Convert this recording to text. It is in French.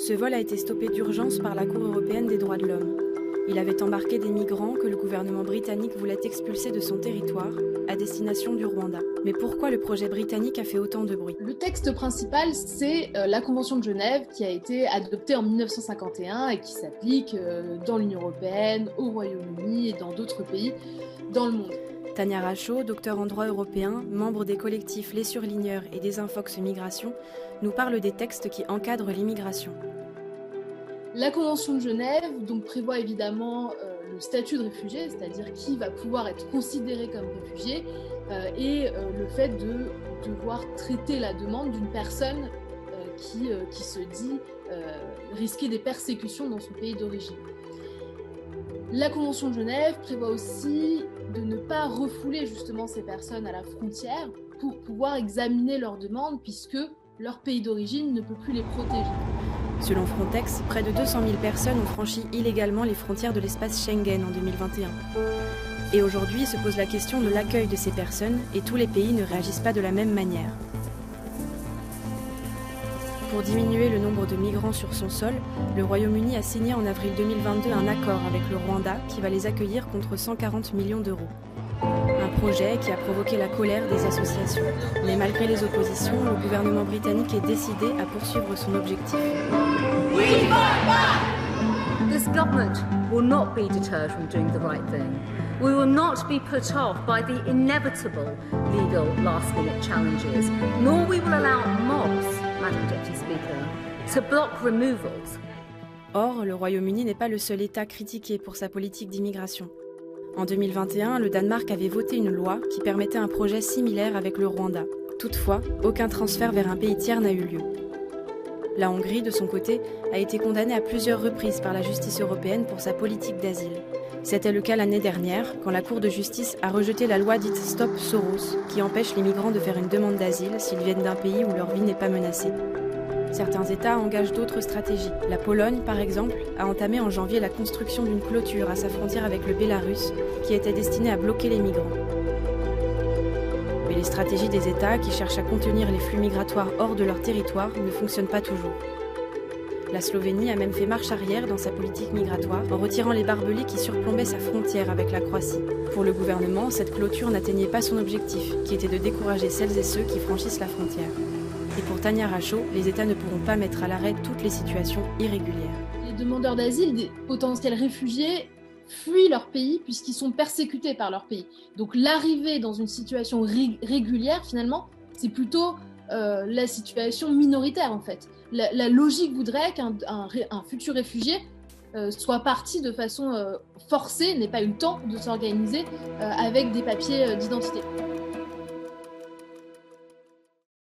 Ce vol a été stoppé d'urgence par la Cour européenne des droits de l'homme. Il avait embarqué des migrants que le gouvernement britannique voulait expulser de son territoire à destination du Rwanda. Mais pourquoi le projet britannique a fait autant de bruit ? Le texte principal, c'est la Convention de Genève qui a été adoptée en 1951 et qui s'applique dans l'Union européenne, au Royaume-Uni et dans d'autres pays dans le monde. Tania Rachaud, docteur en droit européen, membre des collectifs Les Surligneurs et Desinfox Migration, nous parle des textes qui encadrent l'immigration. La Convention de Genève donc, prévoit évidemment le statut de réfugié, c'est-à-dire qui va pouvoir être considéré comme réfugié, et le fait de devoir traiter la demande d'une personne qui se dit risquer des persécutions dans son pays d'origine. La Convention de Genève prévoit aussi de ne pas refouler justement ces personnes à la frontière pour pouvoir examiner leurs demandes puisque leur pays d'origine ne peut plus les protéger. Selon Frontex, près de 200 000 personnes ont franchi illégalement les frontières de l'espace Schengen en 2021. Et aujourd'hui se pose la question de l'accueil de ces personnes et tous les pays ne réagissent pas de la même manière. Pour diminuer le nombre de migrants sur son sol, le Royaume-Uni a signé en avril 2022 un accord avec le Rwanda qui va les accueillir contre 140 millions d'euros. Un projet qui a provoqué la colère des associations. Mais malgré les oppositions, le gouvernement britannique est décidé à poursuivre son objectif. This government will not be deterred from doing the right thing. We will not be put off by the inevitable legal last-minute challenges, nor we will allow mobs, Madam Deputy Speaker, to block removals. Or, le Royaume-Uni n'est pas le seul État critiqué pour sa politique d'immigration. En 2021, le Danemark avait voté une loi qui permettait un projet similaire avec le Rwanda. Toutefois, aucun transfert vers un pays tiers n'a eu lieu. La Hongrie, de son côté, a été condamnée à plusieurs reprises par la justice européenne pour sa politique d'asile. C'était le cas l'année dernière, quand la Cour de justice a rejeté la loi dite Stop Soros, qui empêche les migrants de faire une demande d'asile s'ils viennent d'un pays où leur vie n'est pas menacée. Certains États engagent d'autres stratégies. La Pologne, par exemple, a entamé en janvier la construction d'une clôture à sa frontière avec le Bélarus, qui était destinée à bloquer les migrants. Mais les stratégies des États qui cherchent à contenir les flux migratoires hors de leur territoire ne fonctionnent pas toujours. La Slovénie a même fait marche arrière dans sa politique migratoire en retirant les barbelés qui surplombaient sa frontière avec la Croatie. Pour le gouvernement, cette clôture n'atteignait pas son objectif, qui était de décourager celles et ceux qui franchissent la frontière. Et pour Tania Rachaud, les États ne pourront pas mettre à l'arrêt toutes les situations irrégulières. Les demandeurs d'asile, des potentiels réfugiés, fuient leur pays puisqu'ils sont persécutés par leur pays. Donc l'arrivée dans une situation régulière, finalement, c'est plutôt la situation minoritaire en fait. La logique voudrait qu'un futur réfugié soit parti de façon forcée, n'ait pas eu le temps de s'organiser avec des papiers d'identité.